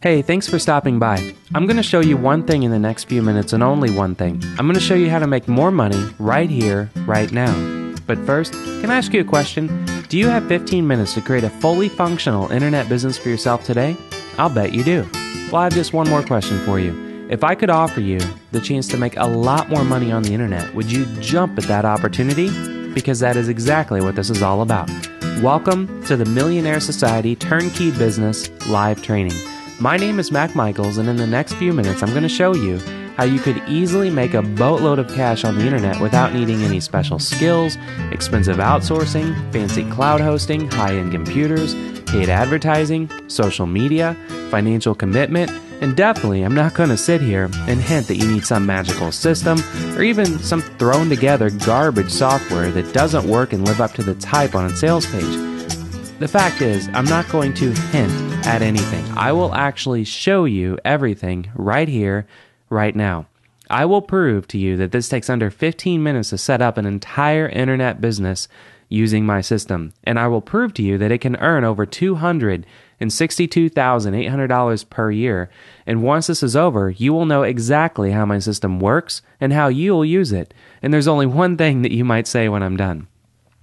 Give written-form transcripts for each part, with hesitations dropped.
Hey, thanks for stopping by. I'm going to show you one thing in the next few minutes and only one thing. I'm going to show you how to make more money right here, right now. But first, can I ask you a question? Do you have 15 minutes to create a fully functional internet business for yourself today? I'll bet you do. Well, I have just one more question for you. If I could offer you the chance to make a lot more money on the internet, would you jump at that opportunity? Because that is exactly what this is all about. Welcome to the Millionaire Society Turnkey Business Live Training. My name is Mack Michaels, and in the next few minutes, I'm going to show you how you could easily make a boatload of cash on the internet without needing any special skills, expensive outsourcing, fancy cloud hosting, high-end computers, paid advertising, social media, financial commitment, and definitely, I'm not going to sit here and hint that you need some magical system or even some thrown together garbage software that doesn't work and live up to the hype on a sales page. The fact is, I'm not going to hint at anything. I will actually show you everything right here, right now. I will prove to you that this takes under 15 minutes to set up an entire internet business using my system. And I will prove to you that it can earn over $262,800 per year. And once this is over, you will know exactly how my system works and how you'll use it. And there's only one thing that you might say when I'm done.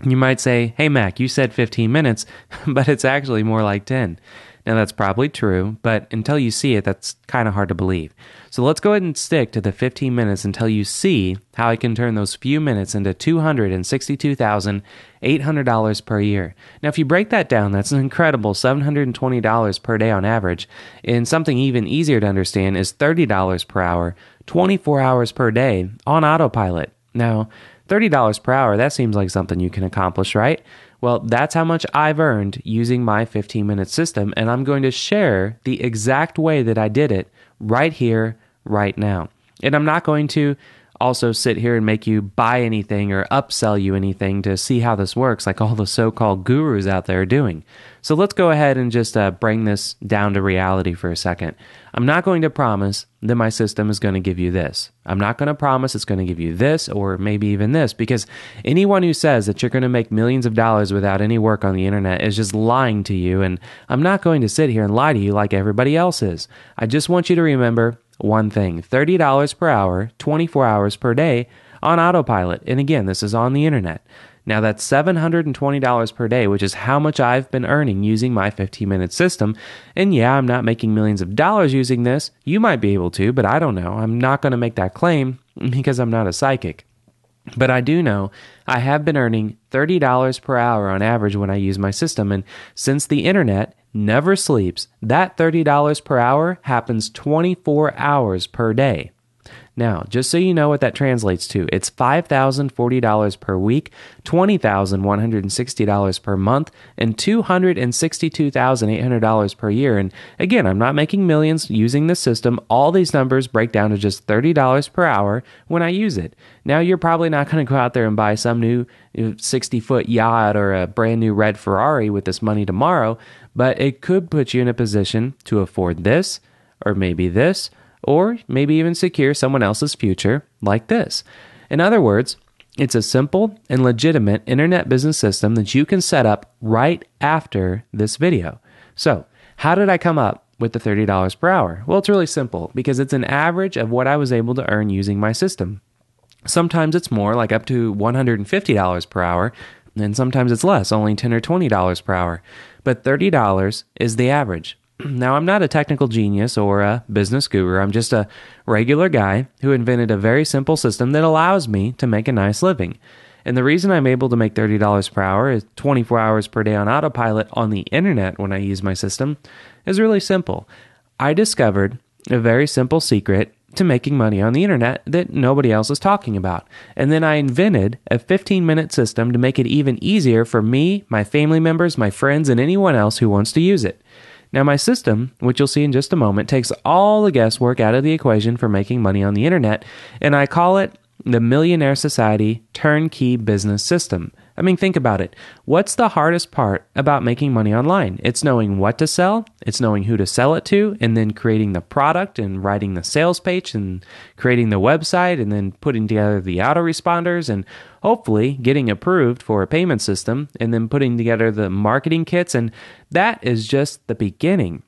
You might say, hey Mac, you said 15 minutes, but it's actually more like 10. Now that's probably true, but until you see it, that's kind of hard to believe. So let's go ahead and stick to the 15 minutes until you see how I can turn those few minutes into $262,800 per year. Now if you break that down, that's an incredible $720 per day on average, and something even easier to understand is $30 per hour, 24 hours per day on autopilot. Now, $30 per hour, that seems like something you can accomplish, right? Well, that's how much I've earned using my 15-minute system, and I'm going to share the exact way that I did it right here, right now. And I'm not going to also sit here and make you buy anything or upsell you anything to see how this works like all the so-called gurus out there are doing. So let's go ahead and just bring this down to reality for a second. I'm not going to promise that my system is going to give you this. I'm not going to promise it's going to give you this or maybe even this, because anyone who says that you're going to make millions of dollars without any work on the internet is just lying to you, and I'm not going to sit here and lie to you like everybody else is. I just want you to remember one thing: $30 per hour, 24 hours per day on autopilot. And again, this is on the internet. Now that's $720 per day, which is how much I've been earning using my 15-minute system. And yeah, I'm not making millions of dollars using this. You might be able to, but I don't know. I'm not going to make that claim because I'm not a psychic. But I do know I have been earning $30 per hour on average when I use my system. And since the internet never sleeps, that $30 per hour happens 24 hours per day. Now, just so you know what that translates to, it's $5,040 per week, $20,160 per month, and $262,800 per year. And again, I'm not making millions using this system. All these numbers break down to just $30 per hour when I use it. Now, you're probably not going to go out there and buy some new 60-foot yacht or a brand new red Ferrari with this money tomorrow, but it could put you in a position to afford this, or maybe this, or maybe even secure someone else's future like this. In other words, it's a simple and legitimate internet business system that you can set up right after this video. So, how did I come up with the $30 per hour? Well, it's really simple because it's an average of what I was able to earn using my system. Sometimes it's more, like up to $150 per hour, and sometimes it's less, only $10 or $20 per hour. But $30 is the average. Now, I'm not a technical genius or a business guru. I'm just a regular guy who invented a very simple system that allows me to make a nice living. And the reason I'm able to make $30 per hour is 24 hours per day on autopilot on the internet when I use my system is really simple. I discovered a very simple secret to making money on the internet that nobody else is talking about. And then I invented a 15-minute system to make it even easier for me, my family members, my friends, and anyone else who wants to use it. Now, my system, which you'll see in just a moment, takes all the guesswork out of the equation for making money on the internet, and I call it the Millionaire Society Turnkey Business System. I mean, think about it. What's the hardest part about making money online? It's knowing what to sell, it's knowing who to sell it to, and then creating the product and writing the sales page and creating the website and then putting together the autoresponders and hopefully getting approved for a payment system and then putting together the marketing kits. And that is just the beginning.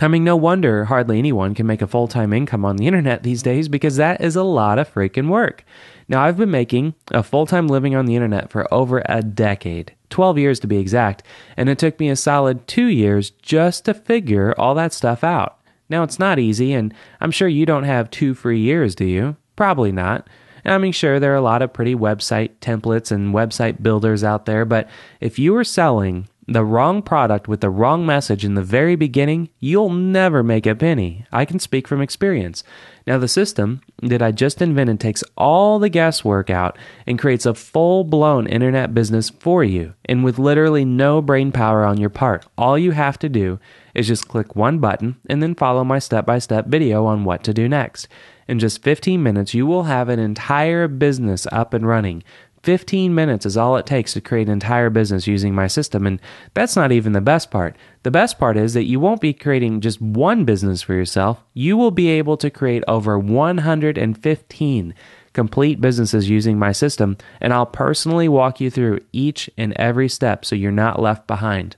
I mean, no wonder hardly anyone can make a full-time income on the internet these days because that is a lot of freaking work. Now, I've been making a full-time living on the internet for over a decade, 12 years to be exact, and it took me a solid 2 years just to figure all that stuff out. Now, it's not easy, and I'm sure you don't have 2 free years, do you? Probably not. I mean, sure, there are a lot of pretty website templates and website builders out there, but if you are selling the wrong product with the wrong message in the very beginning, you'll never make a penny. I can speak from experience. Now, the system that I just invented takes all the guesswork out and creates a full-blown internet business for you, and with literally no brain power on your part. All you have to do is just click one button and then follow my step-by-step video on what to do next. In just 15 minutes, you will have an entire business up and running. 15 minutes is all it takes to create an entire business using my system, and that's not even the best part. The best part is that you won't be creating just one business for yourself. You will be able to create over 115 complete businesses using my system, and I'll personally walk you through each and every step so you're not left behind.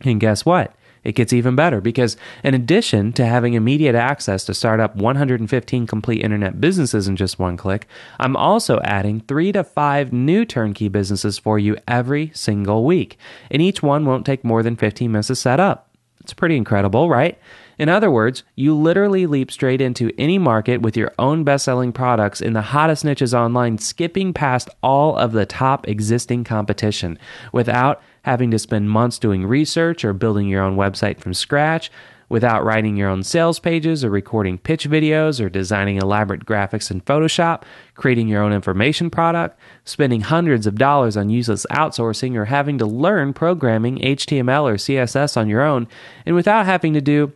And guess what? It gets even better because in addition to having immediate access to start up 115 complete internet businesses in just one click, I'm also adding 3 to 5 new turnkey businesses for you every single week. And each one won't take more than 15 minutes to set up. It's pretty incredible, right? In other words, you literally leap straight into any market with your own best-selling products in the hottest niches online, skipping past all of the top existing competition without having to spend months doing research or building your own website from scratch, without writing your own sales pages or recording pitch videos or designing elaborate graphics in Photoshop, creating your own information product, spending hundreds of dollars on useless outsourcing or having to learn programming HTML or CSS on your own, and without having to do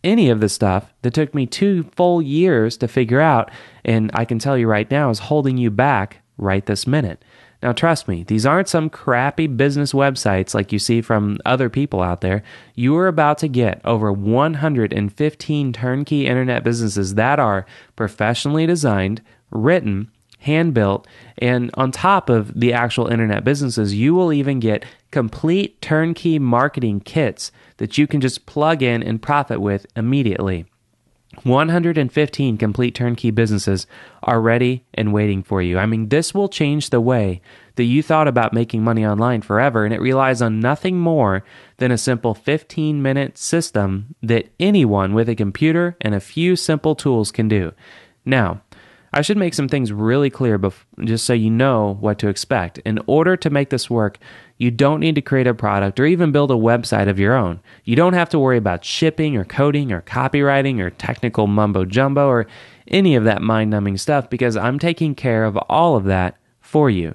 any of the stuff that took me 2 full years to figure out, and I can tell you right now is holding you back right this minute. Now, trust me, these aren't some crappy business websites like you see from other people out there. You are about to get over 115 turnkey internet businesses that are professionally designed, written, hand-built, and on top of the actual internet businesses, you will even get complete turnkey marketing kits that you can just plug in and profit with immediately. 115 complete turnkey businesses are ready and waiting for you. I mean, this will change the way that you thought about making money online forever, and it relies on nothing more than a simple 15-minute system that anyone with a computer and a few simple tools can do. Now, I should make some things really clear just so you know what to expect. In order to make this work, you don't need to create a product or even build a website of your own. You don't have to worry about shipping or coding or copywriting or technical mumbo-jumbo or any of that mind-numbing stuff because I'm taking care of all of that for you.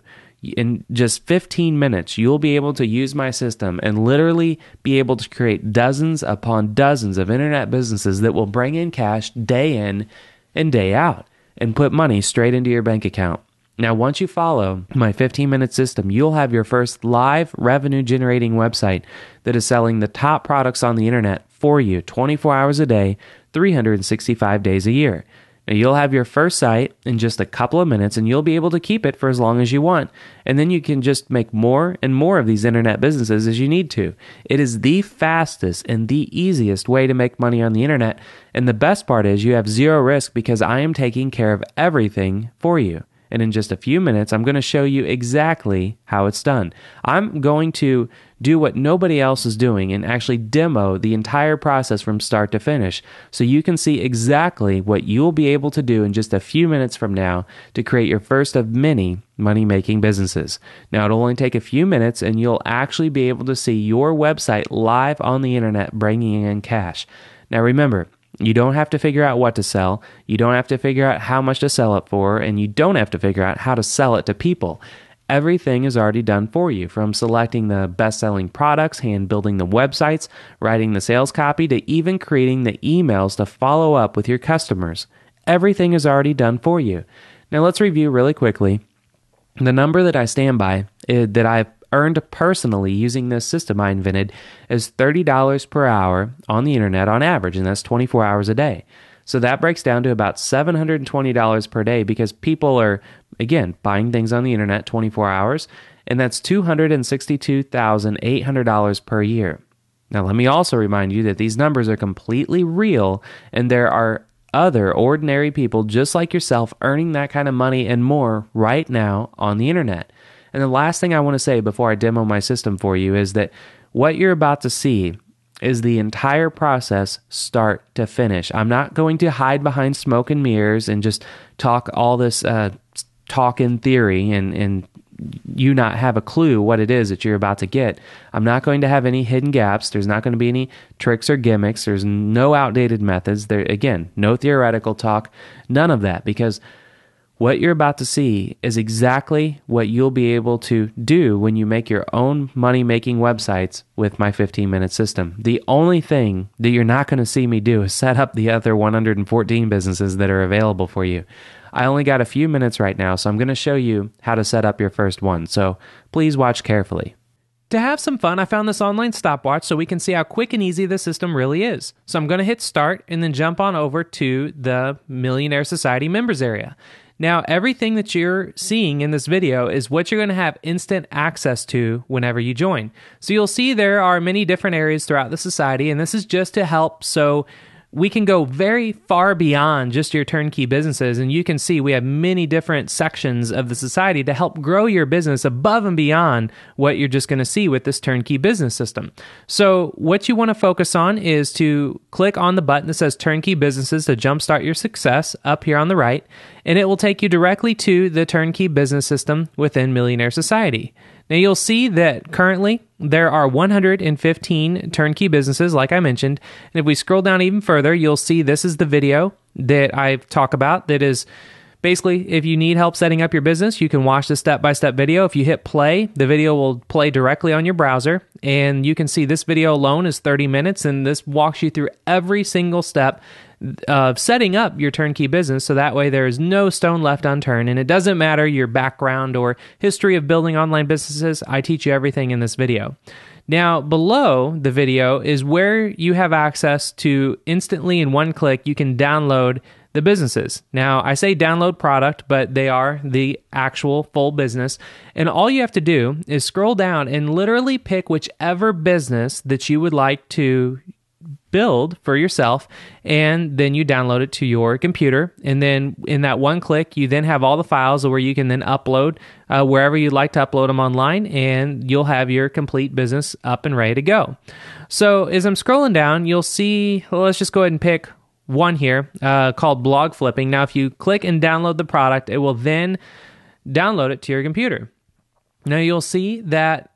In just 15 minutes, you'll be able to use my system and literally be able to create dozens upon dozens of internet businesses that will bring in cash day in and day out and put money straight into your bank account. Now, once you follow my 15-minute system, you'll have your first live revenue-generating website that is selling the top products on the internet for you 24 hours a day, 365 days a year. Now, you'll have your first site in just a couple of minutes, and you'll be able to keep it for as long as you want. And then you can just make more and more of these internet businesses as you need to. It is the fastest and the easiest way to make money on the internet. And the best part is you have zero risk because I am taking care of everything for you. And in just a few minutes, I'm going to show you exactly how it's done. I'm going to do what nobody else is doing and actually demo the entire process from start to finish so you can see exactly what you'll be able to do in just a few minutes from now to create your first of many money-making businesses. Now, it'll only take a few minutes and you'll actually be able to see your website live on the internet bringing in cash. Now, remember, you don't have to figure out what to sell. You don't have to figure out how much to sell it for, and you don't have to figure out how to sell it to people. Everything is already done for you, from selecting the best-selling products, hand-building the websites, writing the sales copy, to even creating the emails to follow up with your customers. Everything is already done for you. Now, let's review really quickly. The number that I stand by, that I've earned personally using this system I invented, is $30 per hour on the internet on average, and that's 24 hours a day. So that breaks down to about $720 per day because people are, again, buying things on the internet 24 hours, and that's $262,800 per year. Now, let me also remind you that these numbers are completely real, and there are other ordinary people just like yourself earning that kind of money and more right now on the internet. And the last thing I want to say before I demo my system for you is that what you're about to see is the entire process start to finish. I'm not going to hide behind smoke and mirrors and just talk all this talk in theory and you not have a clue what it is that you're about to get. I'm not going to have any hidden gaps. There's not going to be any tricks or gimmicks. There's no outdated methods. There, again, no theoretical talk, none of that, because what you're about to see is exactly what you'll be able to do when you make your own money-making websites with my 15-minute system. The only thing that you're not going to see me do is set up the other 114 businesses that are available for you. I only got a few minutes right now, so I'm going to show you how to set up your first one. So please watch carefully. To have some fun, I found this online stopwatch so we can see how quick and easy the system really is. So I'm going to hit start and then jump on over to the Millionaire Society members area. Now, everything that you're seeing in this video is what you're going to have instant access to whenever you join. So you'll see there are many different areas throughout the society, and this is just to help so we can go very far beyond just your turnkey businesses. And you can see we have many different sections of the society to help grow your business above and beyond what you're just going to see with this turnkey business system. So what you want to focus on is to click on the button that says Turnkey Businesses to jumpstart your success up here on the right, and it will take you directly to the turnkey business system within Millionaire Society. Now you'll see that currently there are 115 turnkey businesses, like I mentioned. And if we scroll down even further, you'll see this is the video that I talk about. That is basically, if you need help setting up your business, you can watch the step-by-step video. If you hit play, the video will play directly on your browser. And you can see this video alone is 30 minutes, and this walks you through every single step of setting up your turnkey business, so that way there is no stone left unturned, and it doesn't matter your background or history of building online businesses. I teach you everything in this video. Now, below the video is where you have access to instantly in one click, you can download the businesses. Now, I say download product, but they are the actual full business. And all you have to do is scroll down and literally pick whichever business that you would like to build for yourself, and then you download it to your computer. And then in that one click, you then have all the files where you can then upload wherever you'd like to upload them online, and you'll have your complete business up and ready to go. So as I'm scrolling down, you'll see, well, let's just go ahead and pick one here called blog flipping. Now, if you click and download the product, it will then download it to your computer. Now you'll see that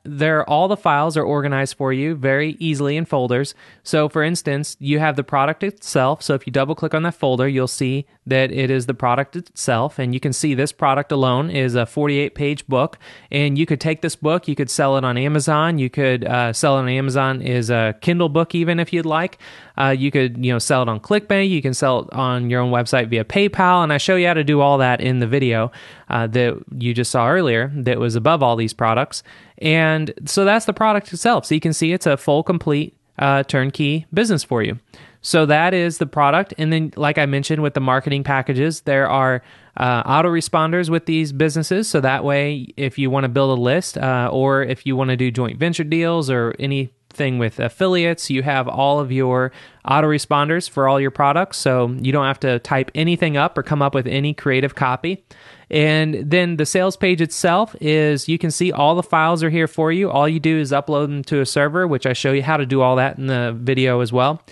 all the files are organized for you very easily in folders. So for instance, you have the product itself. So if you double click on that folder, you'll see that it is the product itself. And you can see this product alone is a 48-page book. And you could take this book, you could sell it on Amazon. You could sell it on Amazon as a Kindle book even if you'd like. You could sell it on ClickBank. You can sell it on your own website via PayPal. And I show you how to do all that in the video that you just saw earlier that was above all these products. And so that's the product itself. So you can see it's a full, complete turnkey business for you. So that is the product. And then, like I mentioned, with the marketing packages, there are autoresponders with these businesses. So that way, if you want to build a list or if you want to do joint venture deals or anything with affiliates, you have all of your autoresponders for all your products. So you don't have to type anything up or come up with any creative copy. And then the sales page itself is, you can see all the files are here for you. All you do is upload them to a server, which I show you how to do all that in the video as well.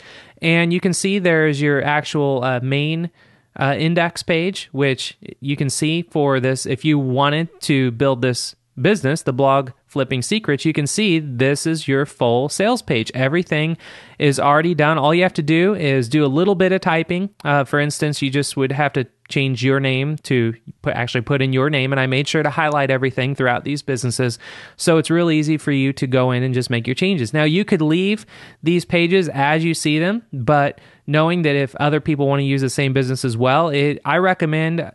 And you can see there's your actual main index page, which you can see for this. If you wanted to build this business, the blog flipping secrets, you can see this is your full sales page. Everything is already done. All you have to do is do a little bit of typing. For instance, you just would have to change your name to actually put in your name, and I made sure to highlight everything throughout these businesses, so it's really easy for you to go in and just make your changes. Now, you could leave these pages as you see them, but knowing that if other people want to use the same business as well, I recommend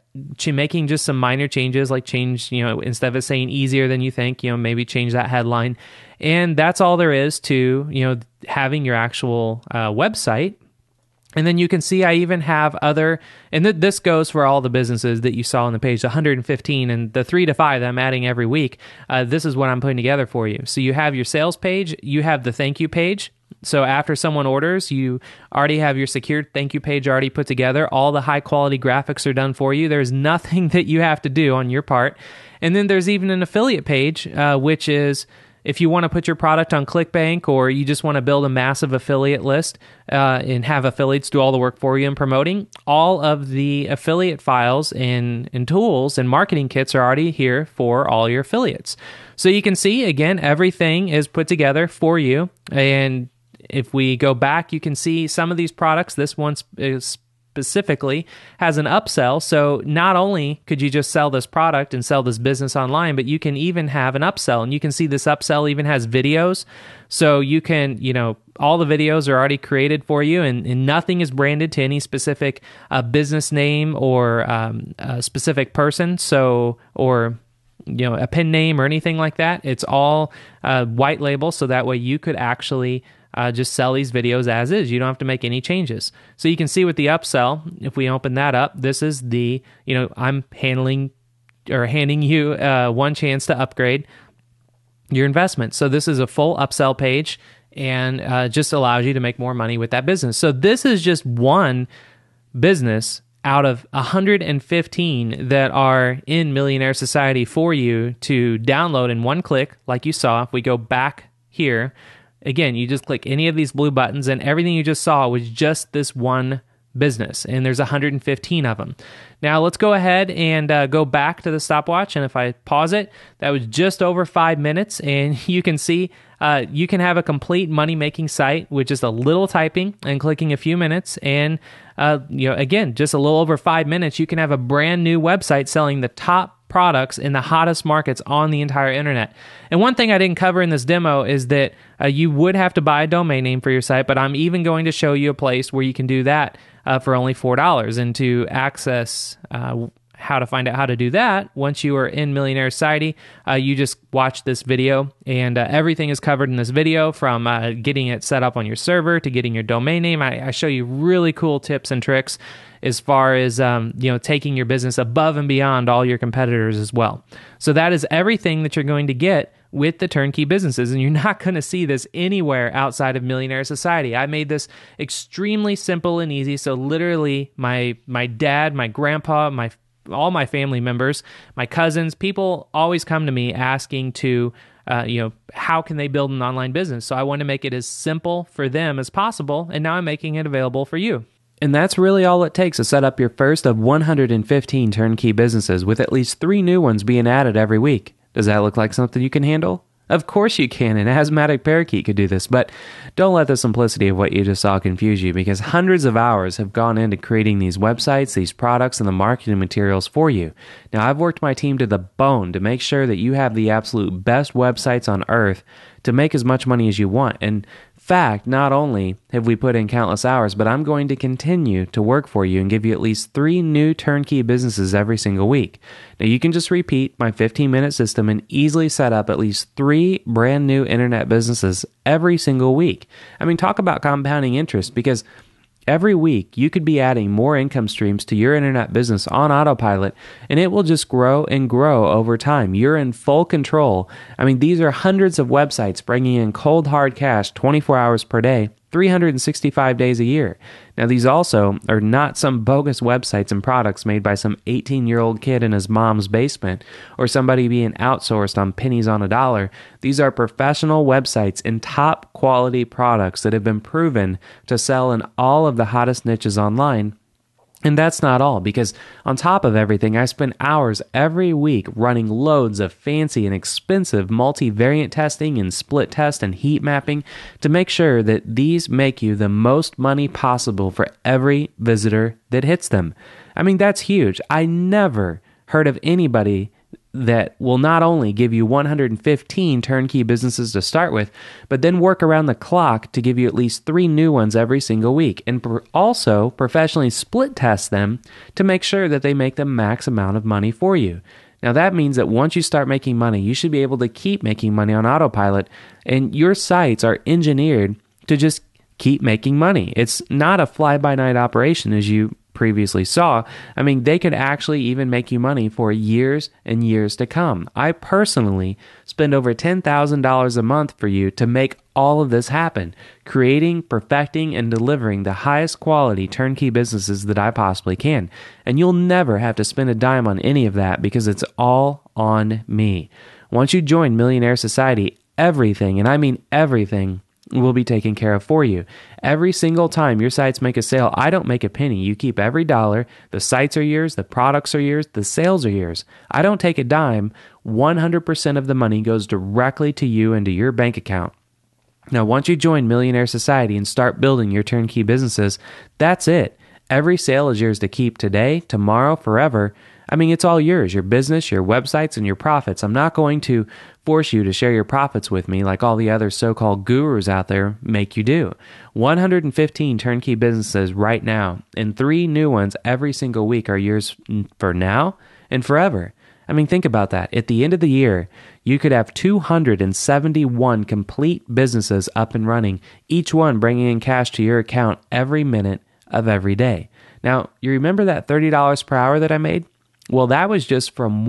making just some minor changes, like change, instead of saying easier than you think, maybe change that headline. And that's all there is to, having your actual website. And then you can see I even have other, and this goes for all the businesses that you saw on the page, 115, and the 3 to 5 that I'm adding every week. This is what I'm putting together for you. So you have your sales page, you have the thank you page, So after someone orders, you already have your secured thank you page already put together. All the high quality graphics are done for you. There's nothing that you have to do on your part. And then there's even an affiliate page, which is if you want to put your product on ClickBank, or you just want to build a massive affiliate list and have affiliates do all the work for you in promoting, all of the affiliate files and tools and marketing kits are already here for all your affiliates. So you can see, again, everything is put together for you. And if we go back, you can see some of these products. This one specifically has an upsell. So not only could you just sell this product and sell this business online, but you can even have an upsell. And you can see this upsell even has videos. So you can, all the videos are already created for you, and nothing is branded to any specific business name or a specific person. So, or a pen name or anything like that. It's all white label, so that way you could actually just sell these videos as is. You don't have to make any changes. So you can see with the upsell, if we open that up, this is the, I'm handing you one chance to upgrade your investment. So this is a full upsell page, and just allows you to make more money with that business. So this is just one business out of 115 that are in Millionaire Society for you to download in one click, like you saw. If we go back here, again, you just click any of these blue buttons, and everything you just saw was just this one business, and there's 115 of them. Now let's go ahead and go back to the stopwatch, and if I pause it, that was just over 5 minutes, and you can see you can have a complete money-making site with just a little typing and clicking a few minutes, and again, just a little over 5 minutes, you can have a brand new website selling the top products in the hottest markets on the entire internet. And one thing I didn't cover in this demo is that you would have to buy a domain name for your site, but I'm even going to show you a place where you can do that for only $4. And to access how to find out how to do that, once you are in Millionaire Society, you just watch this video, and everything is covered in this video, from getting it set up on your server to getting your domain name. I show you really cool tips and tricks as far as taking your business above and beyond all your competitors as well. So that is everything that you're going to get with the turnkey businesses, and you're not going to see this anywhere outside of Millionaire Society. I made this extremely simple and easy, so literally my dad, my grandpa, all my family members, my cousins, people always come to me asking to how can they build an online business? So I want to make it as simple for them as possible, and now I'm making it available for you. And that's really all it takes to set up your first of 115 turnkey businesses, with at least 3 new ones being added every week. Does that look like something you can handle? Of course you can, and Asthmatic Parakeet could do this, but don't let the simplicity of what you just saw confuse you, because hundreds of hours have gone into creating these websites, these products, and the marketing materials for you. Now, I've worked my team to the bone to make sure that you have the absolute best websites on earth to make as much money as you want. And fact, not only have we put in countless hours, but I'm going to continue to work for you and give you at least 3 new turnkey businesses every single week. Now, you can just repeat my 15-minute system and easily set up at least 3 brand new internet businesses every single week. I mean, talk about compounding interest, because every week you could be adding more income streams to your internet business on autopilot, and it will just grow and grow over time. You're in full control. I mean, these are hundreds of websites bringing in cold hard cash 24 hours per day, 365 days a year. Now, these also are not some bogus websites and products made by some 18-year-old kid in his mom's basement, or somebody being outsourced on pennies on a dollar. These are professional websites and top quality products that have been proven to sell in all of the hottest niches online. And that's not all, because on top of everything, I spend hours every week running loads of fancy and expensive multivariate testing and split test and heat mapping to make sure that these make you the most money possible for every visitor that hits them. I mean, that's huge. I never heard of anybody that will not only give you 115 turnkey businesses to start with, but then work around the clock to give you at least 3 new ones every single week, and also professionally split test them to make sure that they make the max amount of money for you. Now, that means that once you start making money, you should be able to keep making money on autopilot, and your sites are engineered to just keep making money. It's not a fly-by-night operation, as you previously saw. I mean, they could actually even make you money for years and years to come. I personally spend over $10,000 a month for you to make all of this happen, creating, perfecting, and delivering the highest quality turnkey businesses that I possibly can. And you'll never have to spend a dime on any of that because it's all on me. Once you join Millionaire Society, everything, and I mean everything, will be taken care of for you. Every single time your sites make a sale, I don't make a penny. You keep every dollar. The sites are yours. The products are yours. The sales are yours. I don't take a dime. 100% of the money goes directly to you and to your bank account. Now, once you join Millionaire Society and start building your turnkey businesses, that's it. Every sale is yours to keep today, tomorrow, forever. I mean, it's all yours, your business, your websites, and your profits. I'm not going to force you to share your profits with me like all the other so-called gurus out there make you do. 115 turnkey businesses right now, and 3 new ones every single week are yours for now and forever. I mean, think about that. At the end of the year, you could have 271 complete businesses up and running, each one bringing in cash to your account every minute of every day. Now, you remember that $30 per hour that I made? Well, that was just from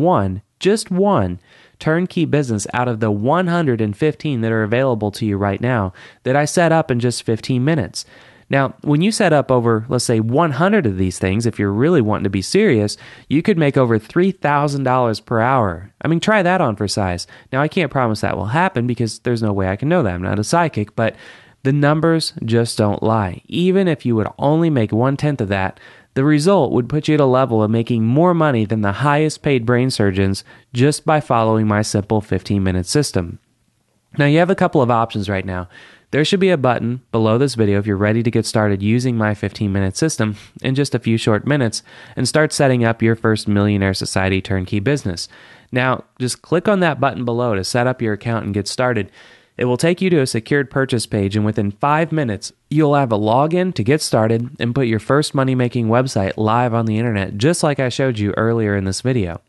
just one turnkey business out of the 115 that are available to you right now that I set up in just 15 minutes. Now, when you set up over, let's say, 100 of these things, if you're really wanting to be serious, you could make over $3,000 per hour. I mean, try that on for size. Now, I can't promise that will happen because there's no way I can know that. I'm not a psychic, but the numbers just don't lie. Even if you would only make 1/10 of that, the result would put you at a level of making more money than the highest paid brain surgeons just by following my simple 15-minute system. Now, you have a couple of options right now. There should be a button below this video if you're ready to get started using my 15-minute system in just a few short minutes and start setting up your first Millionaire Society turnkey business. Now, just click on that button below to set up your account and get started. It will take you to a secured purchase page, and within 5 minutes, you'll have a login to get started and put your first money-making website live on the internet, just like I showed you earlier in this video.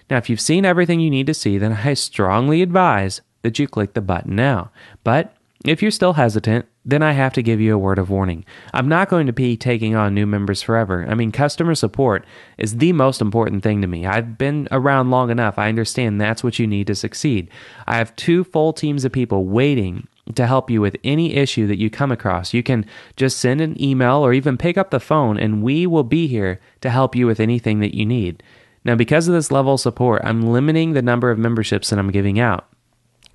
Now, if you've seen everything you need to see, then I strongly advise that you click the button now. But if you're still hesitant, then I have to give you a word of warning. I'm not going to be taking on new members forever. I mean, customer support is the most important thing to me. I've been around long enough. I understand that's what you need to succeed. I have 2 full teams of people waiting to help you with any issue that you come across. You can just send an email or even pick up the phone, and we will be here to help you with anything that you need. Now, because of this level of support, I'm limiting the number of memberships that I'm giving out.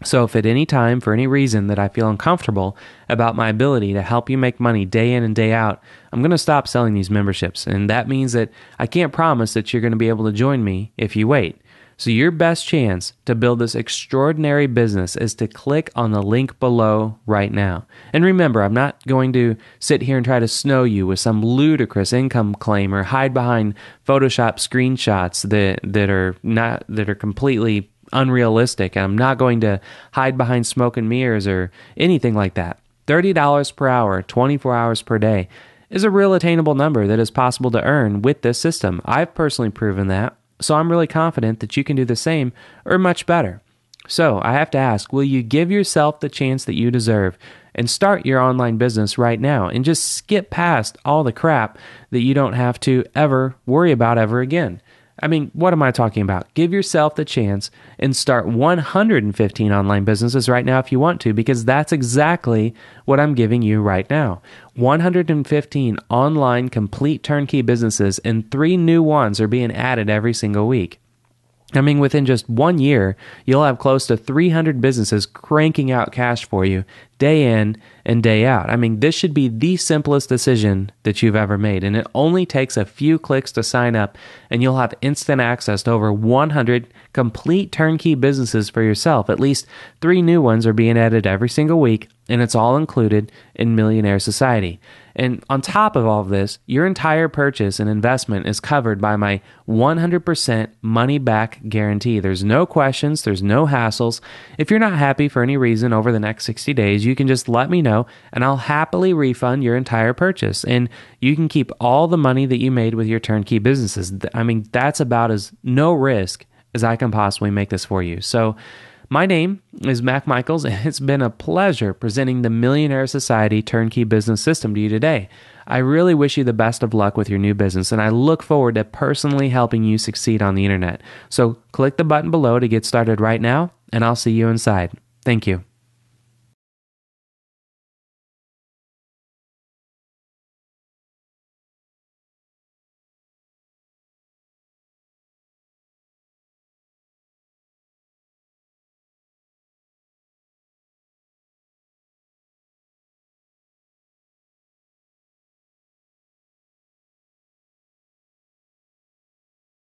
So if at any time, for any reason that I feel uncomfortable about my ability to help you make money day in and day out, I'm going to stop selling these memberships. And that means that I can't promise that you're going to be able to join me if you wait. So your best chance to build this extraordinary business is to click on the link below right now. And remember, I'm not going to sit here and try to snow you with some ludicrous income claim or hide behind Photoshop screenshots that are completely unrealistic. I'm not going to hide behind smoke and mirrors or anything like that. $30 per hour, 24 hours per day is a real attainable number that is possible to earn with this system. I've personally proven that, so I'm really confident that you can do the same or much better. So I have to ask, will you give yourself the chance that you deserve and start your online business right now and just skip past all the crap that you don't have to ever worry about ever again? I mean, what am I talking about? Give yourself the chance and start 115 online businesses right now if you want to, because that's exactly what I'm giving you right now. 115 online complete turnkey businesses, and 3 new ones are being added every single week. I mean, within just 1 year, you'll have close to 300 businesses cranking out cash for you day in and day out. I mean, this should be the simplest decision that you've ever made, and it only takes a few clicks to sign up, and you'll have instant access to over 100 complete turnkey businesses for yourself. At least 3 new ones are being added every single week, and it's all included in Millionaire Society. And on top of all of this, your entire purchase and investment is covered by my 100% money-back guarantee. There's no questions. There's no hassles. If you're not happy for any reason over the next 60 days, you can just let me know, and I'll happily refund your entire purchase. And you can keep all the money that you made with your turnkey businesses. I mean, that's about as no risk as I can possibly make this for you. So my name is Mack Michaels, and it's been a pleasure presenting the Millionaire Society Turnkey Business System to you today. I really wish you the best of luck with your new business, and I look forward to personally helping you succeed on the internet. So click the button below to get started right now, and I'll see you inside. Thank you.